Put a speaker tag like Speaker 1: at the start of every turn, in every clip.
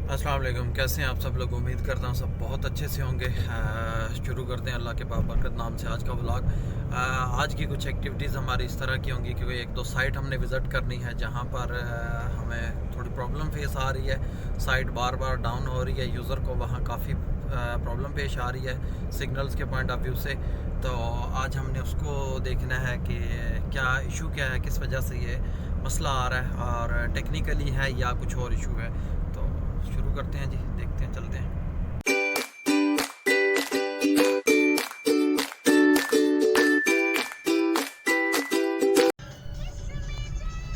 Speaker 1: अस्सलाम वालेकुम। कैसे हैं आप सब लोग? उम्मीद करता हूँ सब बहुत अच्छे से होंगे। शुरू करते हैं अल्लाह के बाबरकत नाम से आज का व्लॉग। आज की कुछ एक्टिविटीज़ हमारी इस तरह की होंगी क्योंकि एक दो साइट हमने विज़िट करनी है जहाँ पर हमें थोड़ी प्रॉब्लम फेस आ रही है। साइट बार बार डाउन हो रही है, यूज़र को वहाँ काफ़ी प्रॉब्लम पेश आ रही है सिग्नल्स के पॉइंट ऑफ व्यू से। तो आज हमने उसको देखना है कि क्या इशू क्या है, किस वजह से ये मसला आ रहा है और टेक्निकली है या कुछ और इशू है। तो शुरू करते हैं जी, देखते हैं, चलते हैं।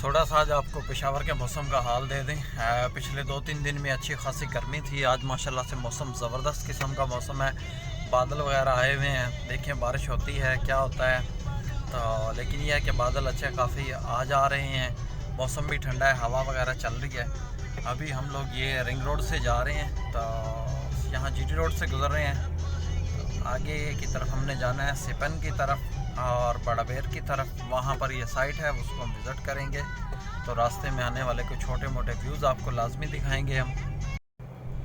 Speaker 1: थोड़ा सा आज आपको पेशावर के मौसम का हाल दे दें। पिछले 2-3 दिन में अच्छी खासी गर्मी थी। आज माशाल्लाह से मौसम ज़बरदस्त किस्म का मौसम है। बादल वगैरह आए हुए हैं, देखें बारिश होती है क्या होता है। तो लेकिन यह है कि बादल अच्छे काफ़ी आ जा रहे हैं, मौसम भी ठंडा है, हवा वगैरह चल रही है। अभी हम लोग ये रिंग रोड से जा रहे हैं, तो यहाँ जीटी रोड से गुज़र रहे हैं। तो आगे की तरफ हमने जाना है सिपन की तरफ और बड़ा बेर की तरफ। वहाँ पर ये साइट है, उसको हम विज़िट करेंगे। तो रास्ते में आने वाले कुछ छोटे मोटे व्यूज़ आपको लाजमी दिखाएंगे हम।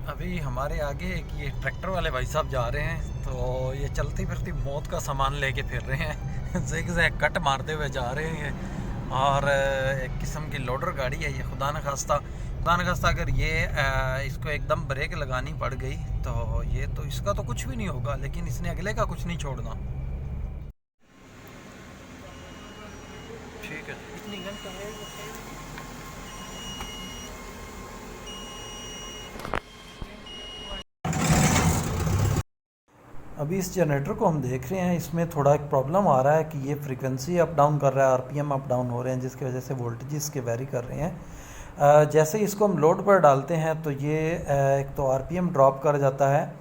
Speaker 1: अभी हमारे आगे एक ये ट्रैक्टर वाले भाई साहब जा रहे हैं, तो ये चलती फिरती मौत का सामान लेके फिर रहे हैं ज़िग-ज़ैग कट मारते हुए जा रहे हैं। और एक किस्म की लोडर गाड़ी है ये। खुदा न खास्ता अगर ये इसको एकदम ब्रेक लगानी पड़ गई तो ये तो इसका तो कुछ भी नहीं होगा, लेकिन इसने अगले का कुछ नहीं छोड़ना। ठीक है, इतनी घंटा है। अभी इस जनरेटर को हम देख रहे हैं, इसमें थोड़ा एक प्रॉब्लम आ रहा है कि ये फ्रीक्वेंसी अप डाउन कर रहा है, आरपीएम अप डाउन हो रहे हैं, जिसकी वजह से वोल्टेज इसके वेरी कर रहे हैं। जैसे ही इसको हम लोड पर डालते हैं तो ये एक तो आरपीएम ड्रॉप कर जाता है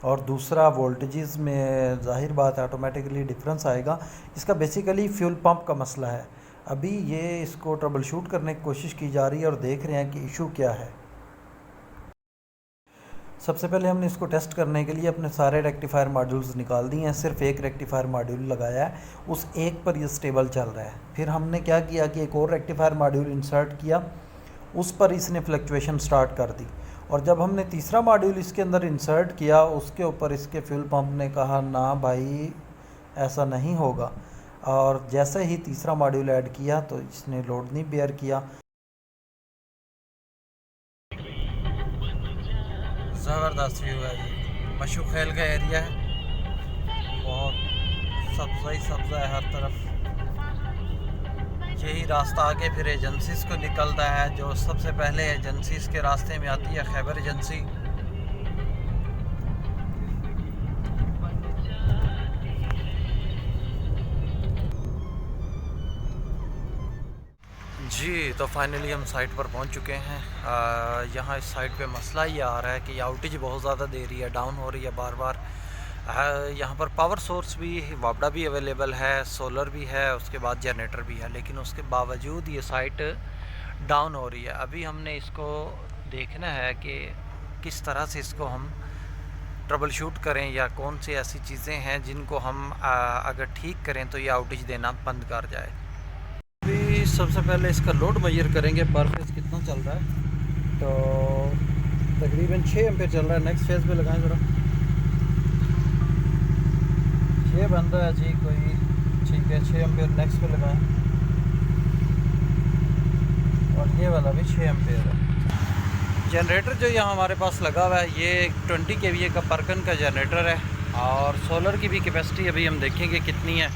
Speaker 1: और दूसरा वोल्टेजेस में ज़ाहिर बात है ऑटोमेटिकली डिफरेंस आएगा। इसका बेसिकली फ्यूल पंप का मसला है। अभी ये इसको ट्रबल शूट करने की कोशिश की जा रही है और देख रहे हैं कि इशू क्या है। सबसे पहले हमने इसको टेस्ट करने के लिए अपने सारे रेक्टिफायर मॉड्यूल्स निकाल दिए हैं। सिर्फ एक रेक्टिफायर मॉड्यूल लगाया है, उस एक पर ये स्टेबल चल रहा है। फिर हमने क्या किया कि एक और रेक्टिफायर मॉड्यूल इंसर्ट किया, उस पर इसने फ्लक्चुएशन स्टार्ट कर दी। और जब हमने तीसरा मॉड्यूल इसके अंदर इंसर्ट किया, उसके ऊपर इसके फ्यूल पंप ने कहा ना भाई ऐसा नहीं होगा। और जैसे ही तीसरा मॉड्यूल ऐड किया तो इसने लोड नहीं बेयर किया। ज़बरदस्त व्यू है ये। मशू खेल का एरिया है, बहुत सब्ज़ा ही सब्ज़ा है हर तरफ। यही रास्ता आगे फिर एजेंसीज को निकलता है, जो सबसे पहले एजेंसीज के रास्ते में आती है खैबर एजेंसी। जी, तो फाइनली हम साइट पर पहुंच चुके हैं। यहाँ इस साइट पे मसला ये आ रहा है कि आउटेज बहुत ज़्यादा दे रही है, डाउन हो रही है बार बार। यहाँ पर पावर सोर्स भी, वापडा भी अवेलेबल है, सोलर भी है, उसके बाद जनरेटर भी है, लेकिन उसके बावजूद ये साइट डाउन हो रही है। अभी हमने इसको देखना है कि किस तरह से इसको हम ट्रबल शूट करें या कौन सी ऐसी चीज़ें हैं जिनको हम अगर ठीक करें तो ये आउटेज देना बंद कर जाए। अभी सबसे पहले इसका लोड मेजर करेंगे, पर फेज़ कितना चल रहा है। तो तकरीबन 6 एम्पेयर चल रहा है। नेक्स्ट फेज़ पे लगाएं ज़रा। 6 बन रहा है जी कोई, ठीक है 6 एम्पेयर नेक्स्ट पे लगाएं। और ये वाला भी 6 एम्पेयर है। जनरेटर जो यहाँ हमारे पास लगा हुआ है ये 20 kVA का परकन का जनरेटर है। और सोलर की भी कैपेसिटी अभी हम देखेंगे कितनी है।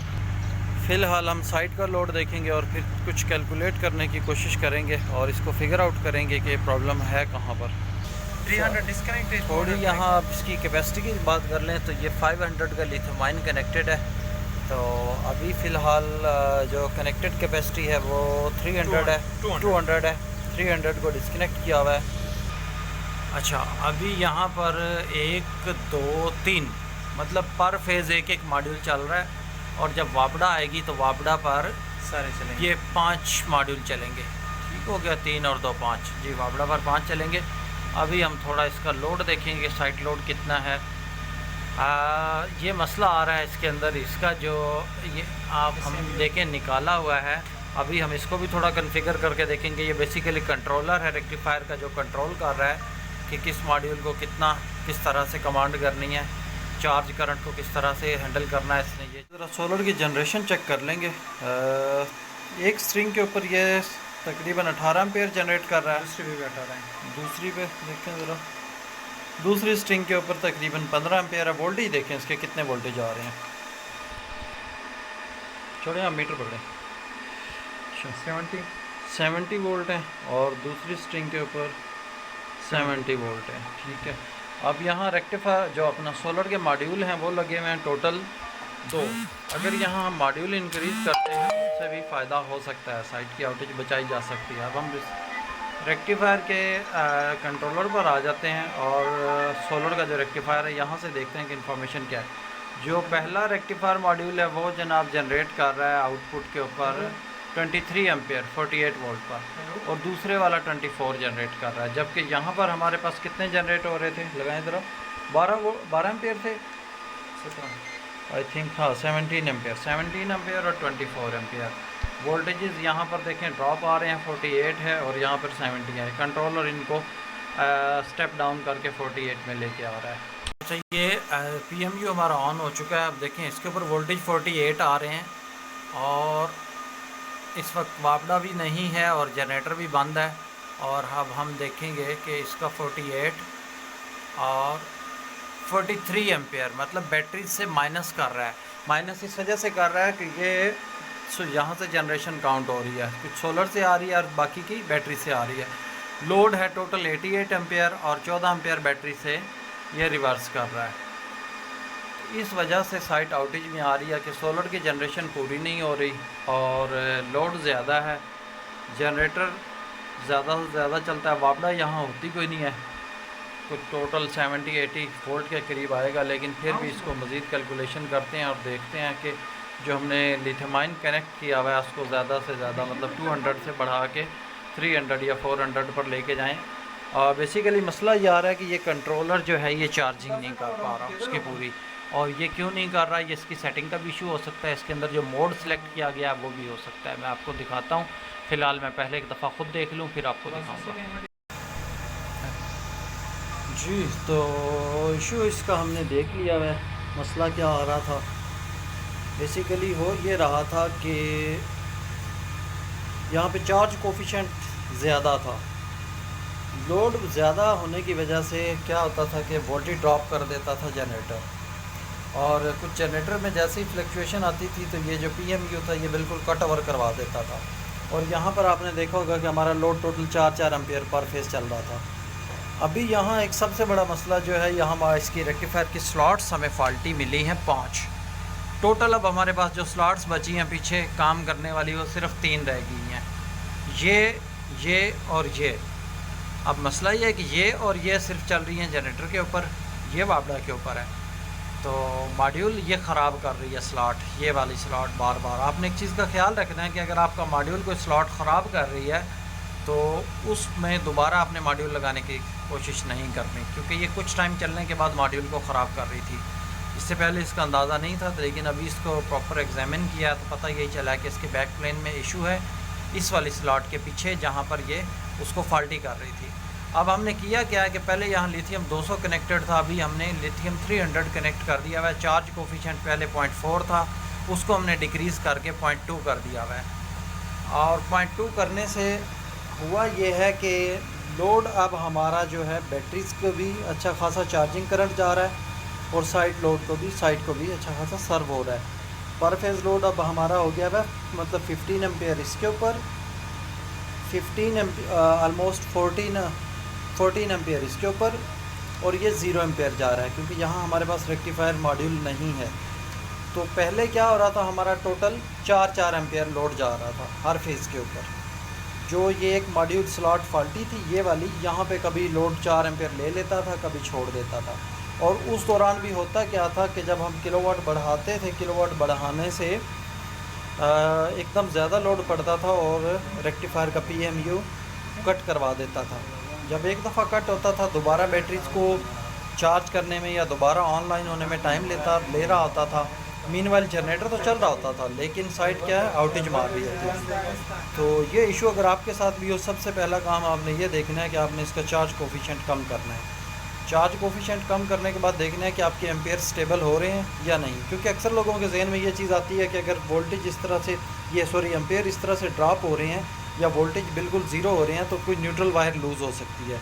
Speaker 1: फ़िलहाल हम साइट का लोड देखेंगे और फिर कुछ कैलकुलेट करने की कोशिश करेंगे और इसको फिगर आउट करेंगे कि प्रॉब्लम है कहाँ पर। 300 डिस्कनेक्ट है थोड़ी। यहाँ आप इसकी कैपेसिटी की बात कर लें तो ये 500 का लिथियम आयन कनेक्टेड है। तो अभी फ़िलहाल जो कनेक्टेड कैपेसिटी है वो 300 है, 200 है। 300 को डिस्कनेक्ट किया हुआ है। अच्छा, अभी यहाँ पर 1 2 3 मतलब पर फेज़ एक मॉड्यूल चल रहा है। और जब वापडा आएगी तो वापडा पर सारे चलेंगे, ये 5 मॉड्यूल चलेंगे। ठीक हो गया, 3 और 2 5 जी, वापडा पर 5 चलेंगे। अभी हम थोड़ा इसका लोड देखेंगे, साइट लोड कितना है। ये मसला आ रहा है इसके अंदर, इसका जो ये आप हम देखें निकाला हुआ है। अभी हम इसको भी थोड़ा कॉन्फ़िगर करके देखेंगे। ये बेसिकली कंट्रोलर है रेक्टिफायर का, जो कंट्रोल कर रहा है कि किस मॉड्यूल को किस तरह से कमांड करनी है, चार्ज करंट को किस तरह से हैंडल करना है इसने। ये ज़रा सोलर की जनरेशन चेक कर लेंगे। एक स्ट्रिंग के ऊपर ये तकरीबन 18 एम्पेयर जनरेट कर रहा है, दूसरी पे 18 है, दूसरी पे देखें ज़रा, दूसरी स्ट्रिंग के ऊपर तकरीबन 15 एम्पेयर है। वोल्टेज देखें इसके कितने वोल्टेज आ रहे हैं, छोड़ें आप मीटर पकड़ें, 70 वोल्ट है और दूसरी स्ट्रिंग के ऊपर 70 वोल्ट है। ठीक है, अब यहाँ रेक्टिफायर जो अपना सोलर के मॉड्यूल हैं वो लगे हुए हैं टोटल 2। अगर यहाँ हम मॉड्यूल इंक्रीज़ करते हैं तो उससे भी फ़ायदा हो सकता है, साइट की आउटेज बचाई जा सकती है। अब हम रेक्टिफायर के कंट्रोलर पर आ जाते हैं और सोलर का जो रेक्टिफायर है यहाँ से देखते हैं कि इन्फॉर्मेशन क्या है। जो पहला रेक्टिफायर मॉड्यूल है वो जनाब जनरेट कर रहा है आउटपुट के ऊपर 23 एम्पेयर 48 वोल्ट पर, और दूसरे वाला 24 जनरेट कर रहा है। जबकि यहाँ पर हमारे पास कितने जनरेट हो रहे थे, लगाएं ज़रा, 12 एम्पेयर थे आई थिंक, हाँ 17 एम्पेयर और 24 एम्पेयर। वोल्टेजेस यहाँ पर देखें ड्रॉप आ रहे हैं, 48 है और यहाँ पर 70 है। कंट्रोलर इनको स्टेप डाउन करके 48 में लेके आ रहा है। अच्छा, ये PMU हमारा ऑन हो चुका है। अब देखें इसके ऊपर वोल्टेज 48 आ रहे हैं और इस वक्त वापडा भी नहीं है और जनरेटर भी बंद है। और अब हम देखेंगे कि इसका 48 और 43 एम्पेयर मतलब बैटरी से माइनस कर रहा है। माइनस इस वजह से कर रहा है कि ये यहाँ से जनरेशन काउंट हो रही है, कुछ सोलर से आ रही है और बाकी की बैटरी से आ रही है। लोड है टोटल 88 एम्पेयर और 14 एम्पेयर बैटरी से ये रिवर्स कर रहा है। इस वजह से साइट आउटेज में आ रही है कि सोलर की जनरेशन पूरी नहीं हो रही और लोड ज़्यादा है, जनरेटर ज़्यादा से ज़्यादा चलता है। वापडा यहाँ होती कोई नहीं है, कुछ टोटल 70-80 वोल्ट के करीब आएगा, लेकिन फिर भी इसको मज़ीद कैलकुलेशन करते हैं और देखते हैं कि जो हमने लिथियम कनेक्ट किया हुआ है उसको ज़्यादा से ज़्यादा मतलब 200 से बढ़ा के 300 या 400 पर लेके जाएं। और बेसिकली मसला ये आ रहा है कि ये कंट्रोलर जो है ये चार्जिंग नहीं कर पा रहा उसकी पूरी, और ये क्यों नहीं कर रहा है, ये इसकी सेटिंग का भी इशू हो सकता है, इसके अंदर जो मोड सेलेक्ट किया गया है वो भी हो सकता है। मैं आपको दिखाता हूँ, फ़िलहाल मैं पहले एक दफ़ा ख़ुद देख लूँ फिर आपको दिखाऊँगा। जी, तो इशू इसका हमने देख लिया है। मसला क्या आ रहा था, बेसिकली हो ये रहा था कि यहाँ पे चार्ज कोफिशिएंट ज़्यादा था। लोड ज़्यादा होने की वजह से क्या होता था कि वोल्टेज ड्रॉप कर देता था जनरेटर, और कुछ जनरेटर में जैसे ही फ्लक्चुएशन आती थी तो ये जो PMU था ये बिल्कुल कट ओवर करवा देता था। और यहाँ पर आपने देखा होगा कि हमारा load total 4 ampere per phase चल रहा था। अभी यहाँ एक सबसे बड़ा मसला जो है, यहाँ इसकी रेक्टिफायर की स्लॉट्स हमें फॉल्टी मिली हैं 5 टोटल। अब हमारे पास जो स्लॉट्स बची हैं पीछे काम करने वाली वो सिर्फ 3 रह गई हैं, ये और ये। अब मसला ये है कि ये और ये सिर्फ चल रही हैं जनरेटर के ऊपर, ये वापडा के ऊपर है, तो मॉड्यूल ये ख़राब कर रही है स्लॉट, ये वाली स्लॉट बार बार। आपने एक चीज़ का ख्याल रखना है कि अगर आपका मॉड्यूल कोई स्लॉट ख़राब कर रही है तो उसमें दोबारा आपने मॉड्यूल लगाने की कोशिश नहीं करनी, क्योंकि ये कुछ टाइम चलने के बाद मॉड्यूल को ख़राब कर रही थी। इससे पहले इसका अंदाज़ा नहीं था, लेकिन अभी इसको प्रॉपर एग्जामिन किया तो पता यही चला कि इसके बैक प्लेन में इशू है, इस वाली स्लॉट के पीछे जहाँ पर ये उसको फॉल्टी कर रही थी। अब हमने किया क्या है कि पहले यहाँ लिथियम 200 कनेक्टेड था, अभी हमने लिथियम 300 कनेक्ट कर दिया हुआ है। चार्ज कोफिशिएंट पहले 0.4 था, उसको हमने डिक्रीज़ करके 0.2 कर दिया हुआ है। और 0.2 करने से हुआ ये है कि लोड अब हमारा जो है बैटरीज को भी अच्छा खासा चार्जिंग करंट जा रहा है और साइड लोड को भी अच्छा खासा सर्व हो रहा है। पर फेज़ लोड अब हमारा हो गया है मतलब 15 एम्पेयर इसके ऊपर, 15 एम्पेयर ऑलमोस्ट 14 एम्पेयर इसके ऊपर, और ये 0 एम्पेयर जा रहा है क्योंकि यहाँ हमारे पास रेक्टिफायर मॉड्यूल नहीं है। तो पहले क्या हो रहा था, हमारा टोटल 4 एम्पेयर लोड जा रहा था हर फेज़ के ऊपर। जो ये एक मॉड्यूल स्लॉट फॉल्टी थी ये वाली, यहाँ पे कभी लोड 4 एम्पेयर ले लेता था, कभी छोड़ देता था। और उस दौरान भी होता क्या था कि जब हम किलोवाट बढ़ाते थे, किलोवाट बढ़ाने से एकदम ज़्यादा लोड पड़ता था और रेक्टिफायर का PMU कट करवा देता था। जब एक दफ़ा कट होता था दोबारा बैटरीज को चार्ज करने में या दोबारा ऑनलाइन होने में टाइम ले रहा होता था, मीनवाइल जनरेटर तो चल रहा होता था, लेकिन साइड क्या है, आउटेज मार रही होती है। तो ये इशू अगर आपके साथ भी हो, सबसे पहला काम आपने ये देखना है कि आपने इसका चार्ज कोफिशिएंट कम करना है। चार्ज कोफिशिएंट कम करने के बाद देखना है कि आपके एम्पेयर स्टेबल हो रहे हैं या नहीं, क्योंकि अक्सर लोगों के जहन में ये चीज़ आती है कि अगर वोल्टेज इस तरह से एम्पेयर इस तरह से ड्रॉप हो रहे हैं या वोल्टेज बिल्कुल ज़ीरो हो रहे हैं तो कोई न्यूट्रल वायर लूज़ हो सकती है।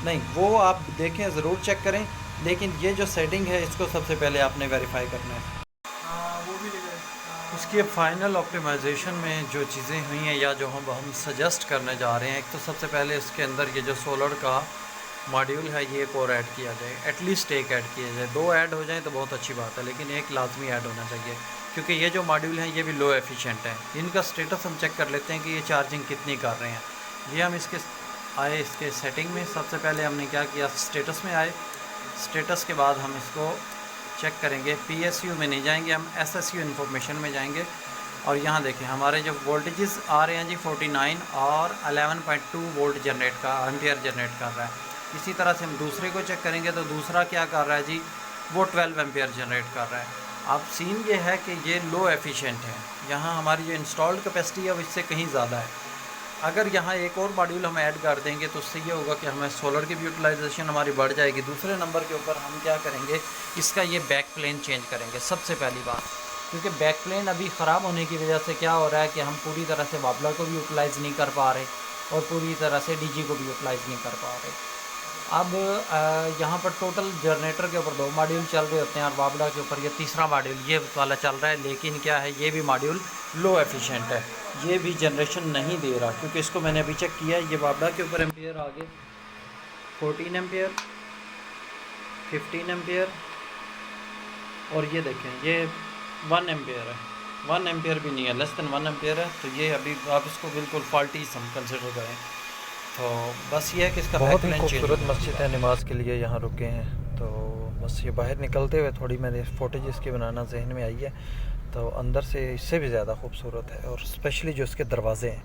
Speaker 1: नहीं, वो आप देखें, ज़रूर चेक करें, लेकिन ये जो सेटिंग है इसको सबसे पहले आपने वेरीफाई करना है। इसकी फाइनल ऑप्टिमाइजेशन में जो चीज़ें हुई हैं या जो हम सजेस्ट करने जा रहे हैं, एक तो सबसे पहले इसके अंदर ये जो सोलर का मॉड्यूल है ये एक और ऐड किया जाए, एटलीस्ट एक ऐड किया जाए। 2 ऐड हो जाए तो बहुत अच्छी बात है, लेकिन एक लाजमी ऐड होना चाहिए, क्योंकि ये जो मॉड्यूल हैं ये भी लो एफिशिएंट हैं। इनका स्टेटस हम चेक कर लेते हैं कि ये चार्जिंग कितनी कर रहे हैं। ये हम इसके आए इसके सेटिंग में, सबसे पहले हमने क्या किया, स्टेटस में आए। स्टेटस के बाद हम इसको चेक करेंगे, PSU में नहीं जाएंगे, हम SSU इन्फॉर्मेशन में जाएंगे और यहाँ देखें हमारे जो वोल्टेजेस आ रहे हैं जी 49 और 11.2 वोल्ट एम्पियर जनरेट कर रहा है। इसी तरह से हम दूसरे को चेक करेंगे तो दूसरा क्या कर रहा है जी, वो 12 एम्पियर जनरेट कर रहा है। अब सीन ये है कि ये लो एफिशिएंट है, यहाँ हमारी जो इंस्टॉल्ड कैपेसिटी है वो इससे कहीं ज़्यादा है। अगर यहाँ एक और मॉड्यूल हम ऐड कर देंगे तो उससे ये होगा कि हमें सोलर की भी यूटिलाइजेशन हमारी बढ़ जाएगी। दूसरे नंबर के ऊपर हम क्या करेंगे, इसका ये बैक प्लेन चेंज करेंगे सबसे पहली बात, क्योंकि बैक प्लेन अभी ख़राब होने की वजह से क्या हो रहा है कि हम पूरी तरह से वाबला को भी यूटिलाइज़ नहीं कर पा रहे और पूरी तरह से DG को भी यूटिलाइज़ नहीं कर पा रहे। अब यहाँ पर टोटल जनरेटर के ऊपर 2 मॉड्यूल चल रहे होते हैं और वाबला के ऊपर ये तीसरा मॉड्यूल ये वाला चल रहा है, लेकिन क्या है, ये भी मॉड्यूल लो एफिशिएंट है, ये भी जनरेशन नहीं दे रहा, क्योंकि इसको मैंने अभी चेक किया। ये वाबला के ऊपर एम्पियर आ गए 14 एम्पियर, 15 एम्पियर और ये देखें ये 1 एम्पियर है, 1 एम्पियर भी नहीं है, लेस देन 1 एम्पियर है। तो ये अभी आप इसको बिल्कुल फॉल्टी हम कंसिडर करें। तो बस ये है कि इसका बहुत ही खूबसूरत मस्जिद है, नमाज के लिए यहाँ रुके हैं। तो बस ये बाहर निकलते हुए थोड़ी मैंने फ़ोटेज इसकी बनाना जहन में आई है, तो अंदर से इससे भी ज़्यादा खूबसूरत है और स्पेशली जो इसके दरवाज़े हैं।